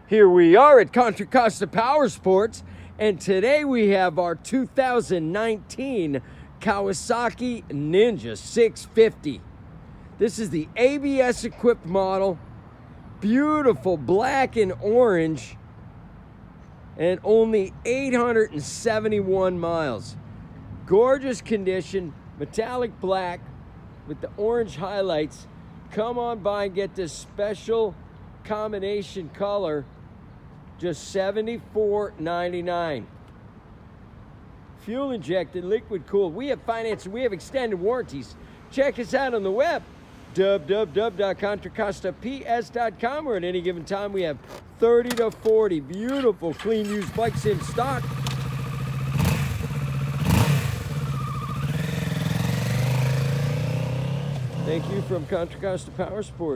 Here we are at Contra Costa Powersports, and today we have our 2019 Kawasaki Ninja 650. This is the ABS equipped model, beautiful black and orange, and only 871 miles. Gorgeous condition, metallic black with the orange highlights. Come on by and get this special combination color, just $74.99. Fuel injected, liquid cooled. We have financing, we have extended warranties. Check us out on the web, www.contracostaps.com, where at any given time we have 30 to 40 beautiful clean used bikes in stock. Thank you from Contra Costa Powersports.